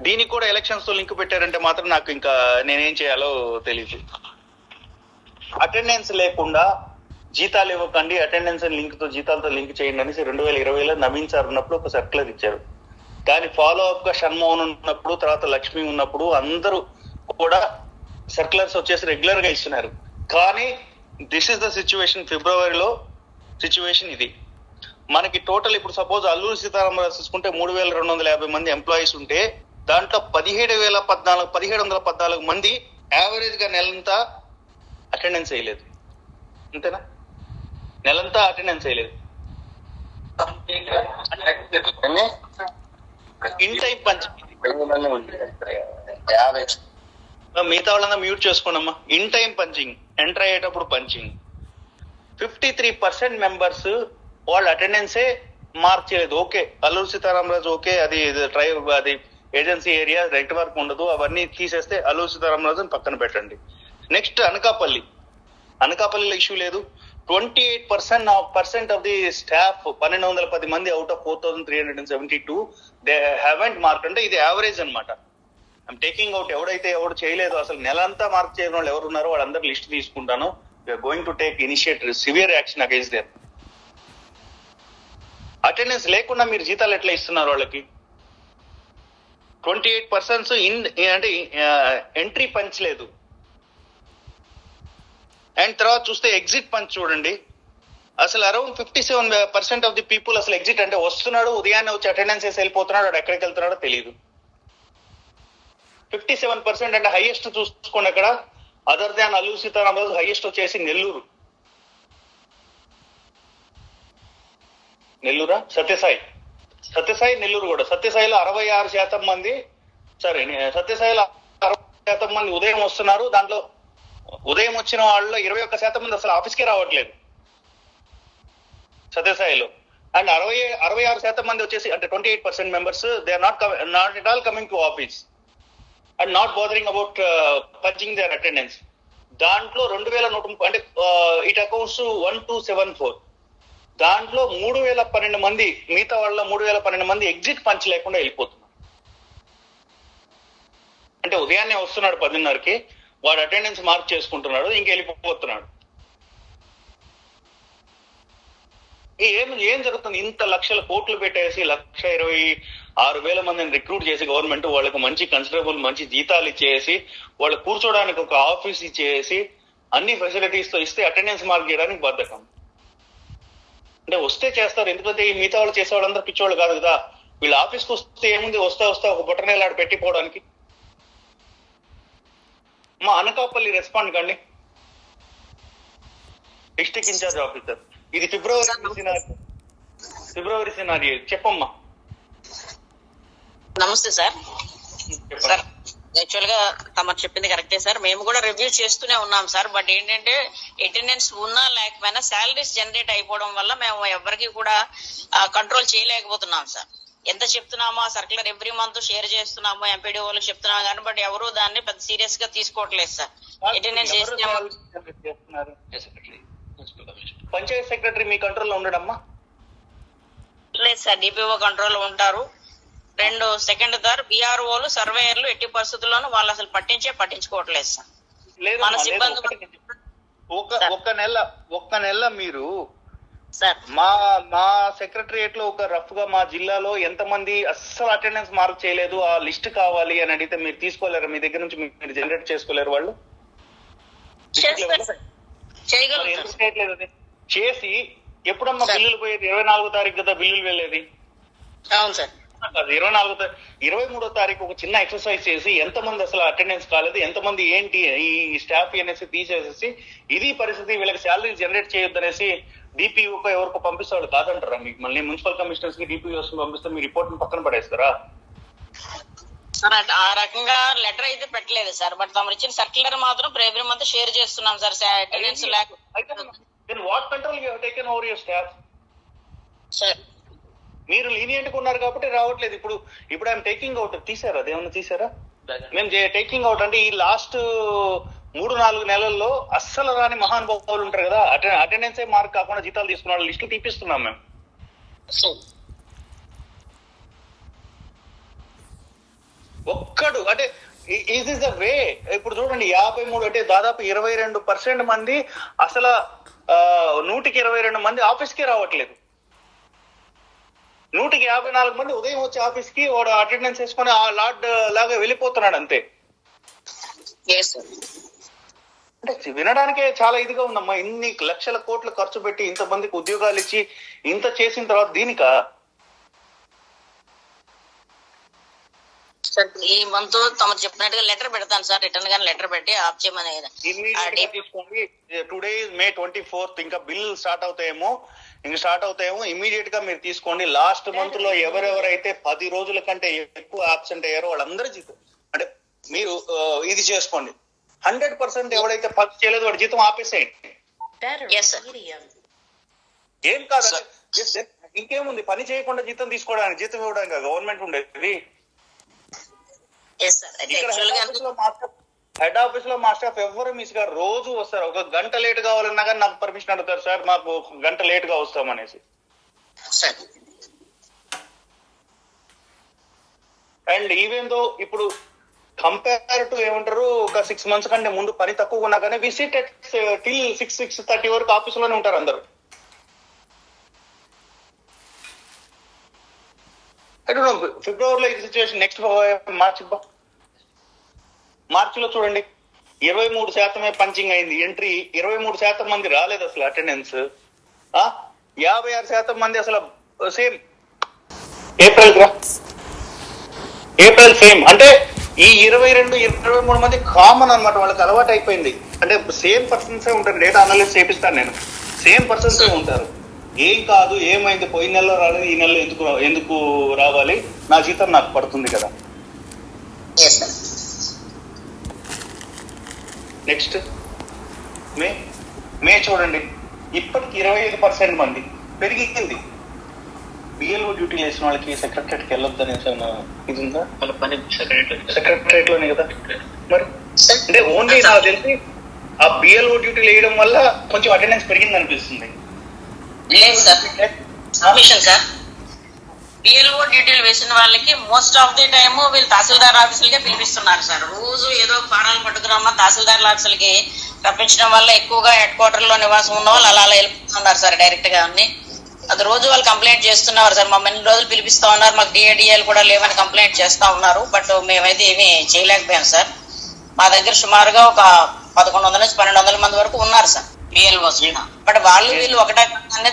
దీనికి కూడా ఎలక్షన్స్ తో లింక్ పెట్టారంటే మాత్రం నాకు ఇంకా నేనేం చేయాలో తెలియదు. అటెండెన్స్ లేకుండా జీతాలు ఇవ్వకండి, అటెండెన్స్ లింక్ తో జీతాలతో లింక్ చేయండి అనేసి 2020లో నవీన్ సార్ ఉన్నప్పుడు ఒక సర్క్యులర్ ఇచ్చారు. దాని ఫాలో అప్ గా షణ్మోహన్ ఉన్నప్పుడు, తర్వాత లక్ష్మి ఉన్నప్పుడు అందరూ కూడా సర్క్యులర్స్ వచ్చేసి రెగ్యులర్ గా ఇస్తున్నారు. కానీ దిస్ ఇస్ ద సిచ్యువేషన్. ఫిబ్రవరిలో సిచ్యువేషన్ ఇది. మనకి టోటల్ ఇప్పుడు సపోజ్ అల్లూరి సీతారామరాజు చూసుకుంటే 3250 మంది ఎంప్లాయీస్ ఉంటే దాంట్లో 1714 మంది యావరేజ్ గా నెలంతా అటెండెన్స్ వేయలేదు. అంతేనా? నెలంతా అటెండెన్స్ వేయలేదు. In time punching. మిగతా వాళ్ళంతా మ్యూట్ చేసుకోండమ్మా. ఇన్ టైం పంచింగ్, ఎంటర్ అయ్యేటప్పుడు పంచింగ్. 53% మెంబర్స్ వాళ్ళ అటెండెన్సే మార్క్ చేయలేదు. ఓకే, అల్లూరు సీతారామరాజు ఓకే, అది అది ఏజెన్సీ ఏరియా, నెట్వర్క్ ఉండదు, అవన్నీ తీసేస్తే అల్లూరు సీతారామరాజు పక్కన పెట్టండి. నెక్స్ట్ అనకాపల్లిలో ఇష్యూ లేదు. 28% ఆఫ్ ది స్టాఫ్ 1210 మంది out of 4372 they haven't mark. అంటే ఇది యావరేజ్ అనమాట. ఐమ్ టేకింగ్ అవుట్ ఎవడు చేయలేదు, అసలు నెలంతా మార్క్ చేయని వాళ్ళు ఎవరు ఉన్నారో వాళ్ళందరూ లిస్ట్ తీసుకుంటాను. We are going to take initiative severe action against their. Attendance లేకుండా మీరు జీతాలు ఎట్లా ఇస్తున్నారు వాళ్ళకి? 28% అంటే ఎంట్రీ పంచ్ లేదు. అండ్ తర్వాత చూస్తే ఎగ్జిట్ పంచ్ చూడండి, అసలు అరౌండ్ 57% ఆఫ్ ది పీపుల్ అసలు ఎగ్జిట్ అంటే వస్తున్నాడు, ఉదయాన్నే వచ్చి అటెండెన్స్ వేసి వెళ్ళిపోతున్నాడు, వాడు ఎక్కడికి వెళ్తున్నాడో తెలియదు. 57% అంటే హైయెస్ట్ చూసుకోండి అక్కడ. Other than Alluri Sitaramaraju highest వచ్చేసి నెల్లూరా సత్యసాయి నెల్లూరు కూడా. సత్యసాయిలో 66% మంది, సత్యసాయిలో 60% మంది ఉదయం వస్తున్నారు. దాంట్లో ఉదయం వచ్చిన వాళ్ళలో 21% మంది అసలు ఆఫీస్కే రావట్లేదు సత్యసాయిలో. అండ్ 66% మంది వచ్చేసి అంటే 28% members they are not at all coming to office and not bothering about punching their attendance. దాంట్లో 2130 అంటే ఇట్ అకౌంట్స్ 1274. దాంట్లో 3012 మంది, మిగతా వాళ్ళ 3012 మంది ఎగ్జిట్ పంచ్ లేకుండా వెళ్ళిపోతున్నారు. అంటే ఉదయాన్నే వస్తున్నాడు 10:30కి, వాడు అటెండెన్స్ మార్క్ చేసుకుంటున్నాడు, ఇంకెళ్ళిపోతున్నాడు. ఏం జరుగుతుంది? ఇంత లక్షల కోట్లు పెట్టేసి 1,26,000 మందిని రిక్రూట్ చేసి గవర్నమెంట్ వాళ్ళకి మంచి కన్సిడరబుల్ మంచి జీతాలు ఇచ్చేసి, వాళ్ళు కూర్చోడానికి ఒక ఆఫీస్ ఇచ్చేసి, అన్ని ఫెసిలిటీస్ తో ఇస్తే అటెండెన్స్ మార్క్ చేయడానికి బద్ధకం. అంటే వస్తే చేస్తారు, ఎందుకంటే ఈ మిగతా వాళ్ళు చేసే వాళ్ళందరూ పిచ్చోళ్ళు కాదు కదా. వీళ్ళు ఆఫీస్కి వస్తే ఏముంది, వస్తా ఒక బుట్టనేలాడు పెట్టిపోవడానికి. మా అనకాపల్లి రెస్పాండ్ కండి, డిస్ట్రిక్ట్ ఇన్ఛార్జ్ ఆఫీసర్. ఇది ఫిబ్రవరి సినారీ. చెప్పమ్మా. నమస్తే సార్. యాక్చువల్ గా తమరు చెప్పింది కరెక్టే సార్. మేము కూడా రివ్యూ చేస్తూనే ఉన్నాం సార్. బట్ ఏంటంటే అటెండెన్స్ ఉన్నా లేకపోయినా శాలరీస్ జనరేట్ అయిపోవడం వల్ల మేము ఎవరికి కూడా కంట్రోల్ చేయలేకపోతున్నాం సార్. ఎంత చెప్తున్నామో సర్క్యులర్ ఎవ్రీ మంత్ షేర్ చేస్తున్నాము, ఎంపీడీ వాళ్ళకి చెప్తున్నాం కానీ బట్ ఎవరు దాన్ని పెద్ద సీరియస్ గా తీసుకోవట్లేదు సార్. అటెండెన్స్ పంచాయత్ సెక్రటరీ మీ కంట్రోల్లో ఉండడమ్మా? లేదు సార్, డిపిఓ కంట్రోల్ ఉంటారు. సెకండ్ బీఆర్ఓలు సర్వేయర్లు ఎట్టి పరిస్థితుల్లోనూ వాళ్ళు అసలు పట్టించుకోవట్లేదు సార్. మన సిబ్బంది ఒక్క నెల మీరు మా సెక్రటరియట్ లో ఒక రఫ్ గా మా జిల్లాలో ఎంతమంది అస్సలు అటెండెన్స్ మార్క్ చేయలేదు, ఆ లిస్ట్ కావాలి అని అడిగితే మీరు తీసుకోలేరు? మీ దగ్గర నుంచి మీరు జనరేట్ చేసుకోలేరు? వాళ్ళు చేయట్లేదు. అది చేసి ఎప్పుడమ్మా బిల్లులు పోయేది? 24వ తారీఖు కదా బిల్లులు వెళ్ళేది. అవును సార్. 23వ తారీఖు ఒక చిన్న ఎక్సర్సైజ్ చేసి ఎంతమంది అసలు అటెండెన్స్ కాలేదు, ఎంతమంది ఏంటి ఈ స్టాఫ్ అనేసి తీసేసేసి ఇది పరిస్థితి, వీళ్ళకి శాలరీ జనరేట్ చేయొద్దు అనేసి డిపిఓకో ఎవరికో పంపిస్తాడు కాదంటారా? మీకు మళ్ళీ మున్సిపల్ కమిషనర్స్ కి డిపిఓస్ పంపిస్తే మీ రిపోర్ట్ పక్కన పడేస్తారా? సార్ ఆ రకంగా లెటర్ అయితే పెట్టలేదు సార్. బట్ తమరు ఇచ్చిన సర్క్యులర్ మాత్రం ఎవ్రీ మంత్ షేర్ చేస్తున్నాం sir. Attendance what control you have taken over your staff sir? మీరు లీనియంట్ ఉన్నారు కాబట్టి రావట్లేదు. ఇప్పుడు ఐఎమ్ టేకింగ్ అవుట్. తీసారా? అదేమన్నా తీసారా? మేము టేకింగ్ అవుట్ అంటే ఈ లాస్ట్ 3-4 నెలల్లో అస్సలు రాని మహానుభావులు ఉంటారు కదా, అటెండెన్స్ మార్క్ కాకుండా జీతాలు తీసుకున్న వాళ్ళు లిస్టు తీపిస్తున్నాం మేము. ఒక్కడు అంటే ఈజ్ ఇస్ ద వే. ఇప్పుడు చూడండి 53 అంటే దాదాపు 22% మంది అసలు 122 మంది ఆఫీస్కే రావట్లేదు. 154 మంది ఉదయం వచ్చి ఆఫీస్ కి వాడు అటెండెన్స్ వేసుకొని ఆ లార్డ్ లాగా వెళ్ళిపోతున్నాడు అంతే. అంటే వినడానికే చాలా ఇదిగా ఉందమ్మా. ఇన్ని లక్షల కోట్లు ఖర్చు పెట్టి ఇంతమందికి ఉద్యోగాలు ఇచ్చి ఇంత చేసిన తర్వాత దీనికా? సార్ ఈ మంత్ తమరు చెప్పినట్టుగా లెటర్ పెడతాను సార్, రిటర్న్ గానీ లెటర్ పెట్టి ఆప్ చేయమని. తీసుకోండి. టుడే మే 24 ఇంకా బిల్ స్టార్ట్ అవుతాయేమో ఇమీడియట్ గా మీరు తీసుకోండి. లాస్ట్ మంత్ లో ఎవరెవరైతే 10 రోజుల కంటే ఎక్కువ ఆబ్సెంట్ అయ్యారో వాళ్ళందరూ జీతం అంటే మీరు ఇది చేసుకోండి. 100% ఎవరైతే పని చేయలేదు వాడి జీతం ఆపేసేయండి. ఏం కాదు, ఇంకేముంది, పని చేయకుండా జీతం తీసుకోవడానికి, జీతం ఇవ్వడానికి గవర్నమెంట్ ఉండేది. హెడ్ ఆఫీస్ లో మా స్టాఫ్ ఎవరు మిస్ గారు రోజు వస్తారు. ఒక గంట లేట్ కావాలన్నా కానీ నాకు పర్మిషన్ అడుగుతారు, సార్ మాకు గంట లేట్ గా వస్తామనేసి. అండ్ ఈవెన్ దో ఇప్పుడు కంపేర్ టు ఏమంటారు ఒక 6 months కంటే ముందు పని తక్కువ ఉన్నా కానీ విసిట్ టిల్ 6-6:30 వరకు ఆఫీస్ లోనే ఉంటారు అందరు. ఫిబ్రవరిలో ఇది సిచ్యువేషన్. నెక్స్ట్ మార్చిలో చూడండి 23% పంచింగ్ అయింది. ఎంట్రీ 23% మంది రాలేదు అసలు అటెండెన్స్. 56% మంది అసలు సేమ్. April same. అంటే ఈ 22-23 మంది కామన్ అనమాట, వాళ్ళకి అలవాటు అయిపోయింది. అంటే సేమ్ పర్సన్సే ఉంటారు. డేటా అనాలిసిస్ చేపిస్తాను నేను, సేమ్ పర్సన్సే ఉంటారు. ఏం కాదు, ఏమైంది, పోయిన నెలలో రాలేదు, ఈ నెలలో ఎందుకు రావాలి, నా జీతం నాకు పడుతుంది కదా. నెక్స్ట్ మే చూడండి, ఇప్పటికి 25% మంది పెరిగింది. బిఎల్ఓ డ్యూటీలు వేసిన వాళ్ళకి సెక్రటరేట్కి వెళ్ళొద్దు అనేసి ఇది ఉందా? వాళ్ళ పని సెక్రటరేట్ లోనే కదా మరి. అంటే ఓన్లీ నాకు తెలిసి ఆ బిఎల్ఓ డ్యూటీలు వేయడం వల్ల కొంచెం అటెండెన్స్ పెరిగింది అనిపిస్తుంది. బిఎల్ఓ డ్యూటీలు వేసిన వాళ్ళకి మోస్ట్ ఆఫ్ ది టైమ్ వీళ్ళు తహసీల్దార్ ఆఫీసులకే పిలిపిస్తున్నారు సార్. రోజు ఏదో ఫారాలు పట్టుకురమ్మా తహసీల్దార్ ఆఫీసులకి రప్పించడం వల్ల ఎక్కువగా హెడ్ క్వార్టర్ లో నివాసం ఉన్న వాళ్ళు అలా వెళ్ళిపోతున్నారు సార్ డైరెక్ట్ గా. అన్ని అది రోజు వాళ్ళు కంప్లైంట్ చేస్తున్నారు సార్. మమ్మల్ని రోజులు పిలిపిస్తా ఉన్నారు, మాకు డిఏడిఎల్ కూడా లేవని కంప్లైంట్ చేస్తా ఉన్నారు. బట్ మేమైతే ఏమీ చేయలేకపోయాం సార్. మా దగ్గర సుమారుగా ఒక 1100 నుంచి 1200 మంది వరకు ఉన్నారు సార్ బిఎల్ఓస్. బట్ వాళ్ళు వీళ్ళు ఒకటే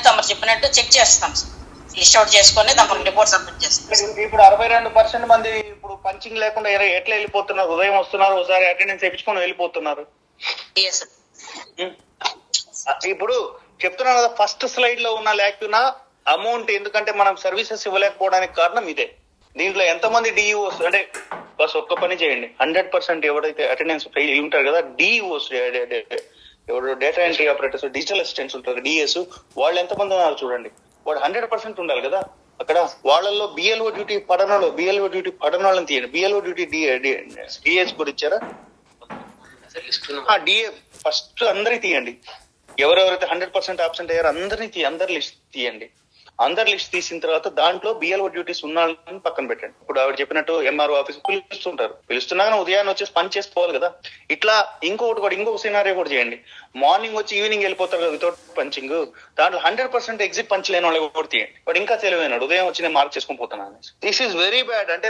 తమరు చెప్పినట్టు చెక్ చేస్తాం సార్, లిస్ట్ అవుట్ చేసుకొని తమకు రిపోర్ట్ సబ్మిట్ చేస్తాం. ఇప్పుడు 62% మంది ఇప్పుడు పంచింగ్ లేకుండా ఎట్లా వెళ్ళిపోతున్నారు? ఉదయం వస్తున్నారు, ఒకసారి అటెండెన్స్ వేయించుకొని వెళ్ళిపోతున్నారు. ఇప్పుడు చెప్తున్నాను కదా, ఫస్ట్ స్లైడ్ లో ఉన్న లేకున్నా అమౌంట్, ఎందుకంటే మనం సర్వీసెస్ ఇవ్వలేకపోవడానికి కారణం ఇదే. దీంట్లో ఎంతమంది డిఈఓస్ అంటే బస్ ఒక్క పని చేయండి, 100% ఎవరైతే అటెండెన్స్ ఫెయిల్ ఉంటారు కదా, డిఈఓస్ ఎవరు data entry operators, digital assistants ఉంటారు, డిఎస్, వాళ్ళు ఎంతమంది ఉన్నారు చూడండి. వాడు 100% ఉండాలి కదా అక్కడ. వాళ్ళల్లో బిఎల్ఓ డ్యూటీ పడనలో వాళ్ళని తీయండి. బిఎల్ఓ డ్యూటీ డిఎస్ కూడా ఇచ్చారా? డిఏ ఫస్ట్ అందరికి తీయండి. ఎవరెవరైతే 100% ఆబ్సెంట్ అయ్యారో అందరి లిస్ట్ తీయండి. అందరి లిస్ట్ తీసిన తర్వాత దాంట్లో బిఎల్ఓ డ్యూటీస్ ఉన్నాళ్ళని పక్కన పెట్టండి. ఇప్పుడు ఆవిడ చెప్పినట్టు ఎంఆర్ఓ ఆఫీస్ పిలుస్తున్నా ఉదయాన్ని వచ్చేసి పని చేసుకోవాలి కదా. ఇట్లా ఇంకొక సినారియో కూడా చేయండి. మార్నింగ్ వచ్చి ఈవినింగ్ వెళ్ళిపోతారు కదా వితౌట్ పంచింగ్, దాంట్లో 100% ఎగ్జిట్ పంచ్ లేని వాళ్ళు కూడా తీయండి. వాడు ఇంకా తెలివైనాడు, ఉదయం వచ్చి నేను మార్క్ చేసుకొని పోతున్నాను. This is very bad. అంటే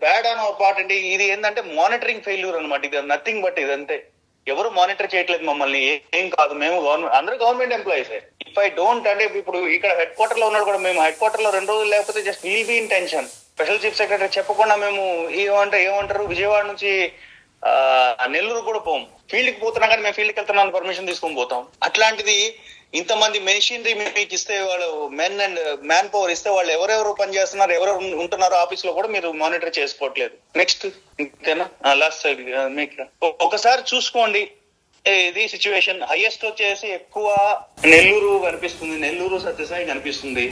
బ్యాడ్ ఆన్ అవర్ పార్ట్. అంటే ఇది ఏంటంటే మానిటరింగ్ ఫెయిల్యూర్ అనమాట. ఇది నథింగ్ బట్ ఇదంతే. ఎవరు మానిటర్ చేయట్లేదు మమ్మల్ని. ఏం కాదు, మేము అందరూ government employees. If I don't, అంటే ఇప్పుడు ఇక్కడ హెడ్ క్వార్టర్ లో ఉన్నాడు కూడా, మేము హెడ్ క్వార్టర్ లో 2 రోజులు లేకపోతే just will be in tension. Special chief secretary చెప్పకుండా మేము ఏమంటారు విజయవాడ నుంచి నెల్లూరు కూడా పోము. ఫీల్డ్ కి పోతున్నా కానీ మేము ఫీల్డ్కి వెళ్తున్నాను పర్మిషన్ తీసుకొని పోతాం. అట్లాంటిది ఇంతమంది మెషినరీ మీకు ఇస్తే, వాళ్ళు మ్యాన్ పవర్ ఇస్తే, వాళ్ళు ఎవరెవరు పని చేస్తున్నారు, ఎవరెవరు ఉంటున్నారో ఆఫీస్ లో కూడా మీరు మానిటర్ చేసుకోవట్లేదు. నెక్స్ట్ ఇంతేనా? లాస్ట్ మీకు ఒకసారి చూసుకోండి. ఇది సిచ్యువేషన్. హైయెస్ట్ వచ్చేసి ఎక్కువ నెల్లూరు కనిపిస్తుంది, నెల్లూరు సత్యసాయి కనిపిస్తుంది.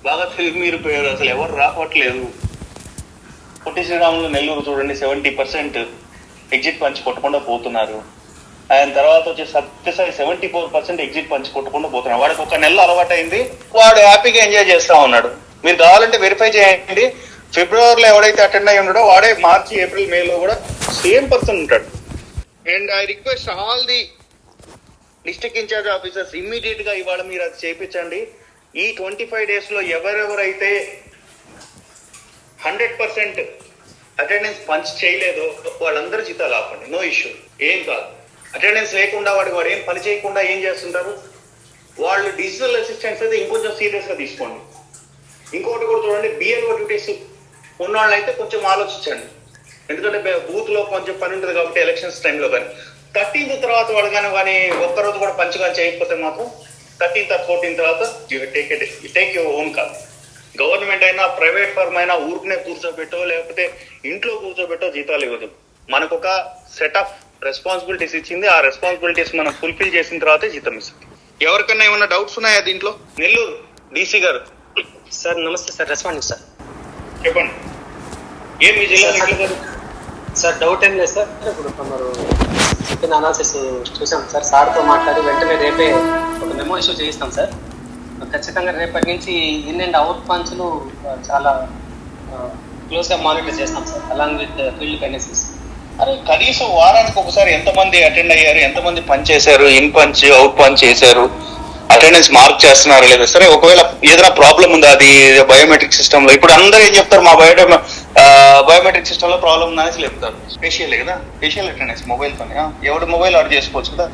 బాగా తెలివి మీరు పోయారు, అసలు ఎవరు రావట్లేదు. పొట్టి శ్రీరాములు నెల్లూరు చూడండి 70% ఎగ్జిట్ పంచి కొట్టకుండా పోతున్నారు. ఆయన తర్వాత వచ్చి సత్యసాయి 74% ఎగ్జిట్ పంచి కొట్టకుండా పోతున్నాడు. వాడికి 1 నెల అలవాటు అయింది, వాడు హ్యాపీగా ఎంజాయ్ చేస్తా ఉన్నాడు. మీరు కావాలంటే వెరిఫై చేయండి. ఫిబ్రవరిలో ఎవడైతే అటెండ్ అయ్యి ఉన్నాడో వాడే మార్చి ఏప్రిల్ మేలో కూడా సేమ్ పర్సన్ ఉంటాడు. And I request all the district incharge officers immediate గా ఇవాళ మీరు అది చేయించండి. ఈ 25 days లో ఎవరెవరైతే 100% అటెండెన్స్ పంచ్ చేయలేదో వాళ్ళందరూ జీతాలు ఆపండి. నో ఇష్యూ, ఏం కాదు. అటెండెన్స్ లేకుండా వాడు ఏం పని చేయకుండా ఏం చేస్తుంటారు వాళ్ళు. డిజిటల్ అసిస్టెంట్స్ అయితే ఇంకొంచెం సీరియస్ గా తీసుకోండి. ఇంకొకటి కూడా చూడండి, బిఎల్ఓ డ్యూటీస్ ఉన్న వాళ్ళైతే కొంచెం ఆలోచించండి. ఎందుకంటే బూత్ లో కొంచెం పని ఉంటుంది కాబట్టి ఎలక్షన్స్ టైంలో కానీ 13th తర్వాత వాడు కానీ ఒక్కరోజు కూడా పంచగా చేయకపోతే మాత్రం 13th or 14th తర్వాత take your own call. Government అయినా ప్రైవేట్ ఫర్మ్ అయినా ఊరికనే కూర్చోబెట్టో లేకపోతే ఇంట్లో కూర్చోబెట్టో జీతాలు ఇవ్వదు. మనకు ఒక సెట్ ఆఫ్ రెస్పాన్సిబిలిటీస్ ఇచ్చింది. ఆ రెస్పాన్సిబిలిటీస్ మనం ఫుల్ఫిల్ చేసిన తర్వాతే జీతం ఇస్తుంది. ఎవరికన్నా ఏమన్నా డౌట్స్ ఉన్నాయా దీంట్లో? నెల్లూరు డీసీ గారు. సార్ నమస్తే సార్, రెస్పాండింగ్ సార్. చెప్పండి, ఏం మీ జిల్లా సార్? డౌట్ ఏం లేదు సార్. ఇప్పుడు కొందరు చెప్పిన అనాలిసిస్ చూసాం సార్. సార్తో మాట్లాడి వెంటనే రేపే ఒక మెమో ఇష్యూ చేయిస్తాం సార్. ఖచ్చితంగా రేపటి నుంచి ఇన్ అండ్ అవుట్ పంచ్లు చాలా క్లోజ్గా మానిటర్ చేస్తాం sir, along with field connections. అరే కనీసం వారానికి ఒకసారి ఎంతమంది అటెండ్ అయ్యారు, ఎంతమంది పంచ్ చేశారు, ఇన్ పంచ్ అవుట్ పంచ్ చేశారు, అటెండెన్స్ మార్క్ చేస్తున్నారా లేదా? సరే ఒకవేళ ఏదైనా ప్రాబ్లం ఉందా అది బయోమెట్రిక్ సిస్టమ్ లో? ఇప్పుడు అందరూ ఏం చెప్తారు, మా బయోమెట్రిక్ సిస్టమ్ లో ప్రాబ్లం ఉందని చెప్తారు. స్పెషల్ కదా, స్పెషల్ అటెండెన్స్ మొబైల్ తోనే ఎవడు మొబైల్ ఆర్డర్ చేసుకోవచ్చు కదా.